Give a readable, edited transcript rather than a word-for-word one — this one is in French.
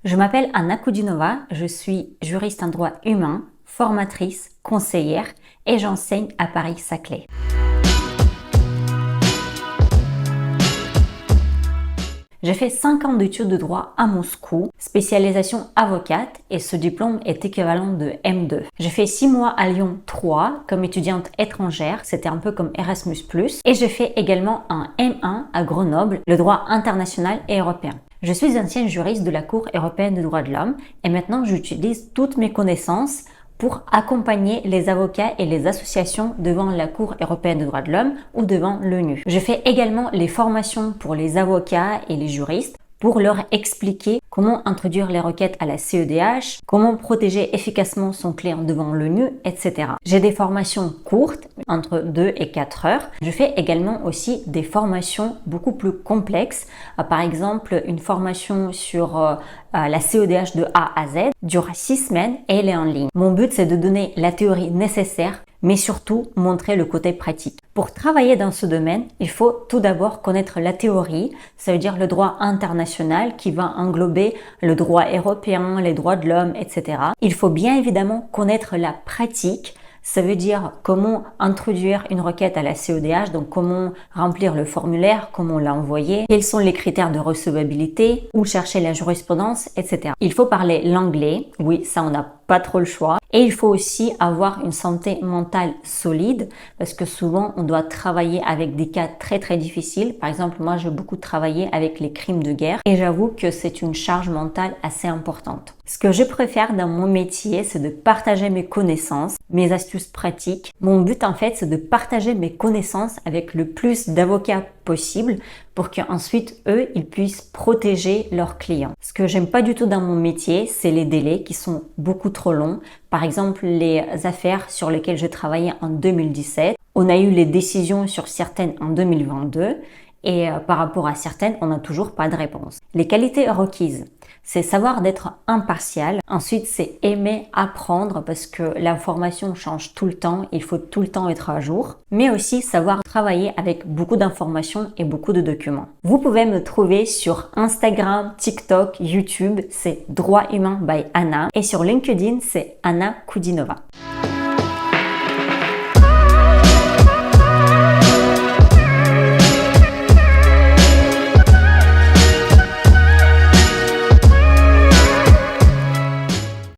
Je m'appelle Anna Koudinova, je suis juriste en droit humain, formatrice, conseillère et j'enseigne à Paris-Saclay. J'ai fait 5 ans d'études de droit à Moscou, spécialisation avocate et ce diplôme est équivalent de M2. J'ai fait 6 mois à Lyon 3 comme étudiante étrangère, c'était un peu comme Erasmus+, et j'ai fait également un M1 à Grenoble, le droit international et européen. Je suis ancienne juriste de la Cour européenne des droits de l'homme et maintenant j'utilise toutes mes connaissances pour accompagner les avocats et les associations devant la Cour européenne des droits de l'homme ou devant l'ONU. Je fais également les formations pour les avocats et les juristes pour leur expliquer comment introduire les requêtes à la CEDH, comment protéger efficacement son client devant l'ONU, etc. J'ai des formations courtes, entre 2 et 4 heures. Je fais également aussi des formations beaucoup plus complexes. Par exemple, une formation sur la CEDH de A à Z dure 6 semaines et elle est en ligne. Mon but, c'est de donner la théorie nécessaire mais surtout montrer le côté pratique. Pour travailler dans ce domaine, il faut tout d'abord connaître la théorie, ça veut dire le droit international qui va englober le droit européen, les droits de l'homme, etc. Il faut bien évidemment connaître la pratique, ça veut dire comment introduire une requête à la CEDH, donc comment remplir le formulaire, comment l'envoyer, quels sont les critères de recevabilité, où chercher la jurisprudence, etc. Il faut parler l'anglais, oui, ça on n'a pas trop le choix. Et il faut aussi avoir une santé mentale solide parce que souvent on doit travailler avec des cas très difficiles. Par exemple, moi j'ai beaucoup travaillé avec les crimes de guerre et j'avoue que c'est une charge mentale assez importante. Ce que je préfère dans mon métier, c'est de partager mes connaissances, mes astuces pratiques. Mon but en fait, c'est de partager mes connaissances avec le plus d'avocats possible pour qu'ensuite eux, ils puissent protéger leurs clients. Ce que j'aime pas du tout dans mon métier, c'est les délais qui sont beaucoup trop longs. Par exemple, les affaires sur lesquelles je travaillais en 2017, on a eu les décisions sur certaines en 2022 et par rapport à certaines, on n'a toujours pas de réponse. Les qualités requises, c'est savoir d'être impartial. Ensuite, c'est aimer apprendre parce que l'information change tout le temps. Il faut tout le temps être à jour. Mais aussi savoir travailler avec beaucoup d'informations et beaucoup de documents. Vous pouvez me trouver sur Instagram, TikTok, YouTube. C'est Droit Humain by Anna. Et sur LinkedIn, c'est Anna Koudinova.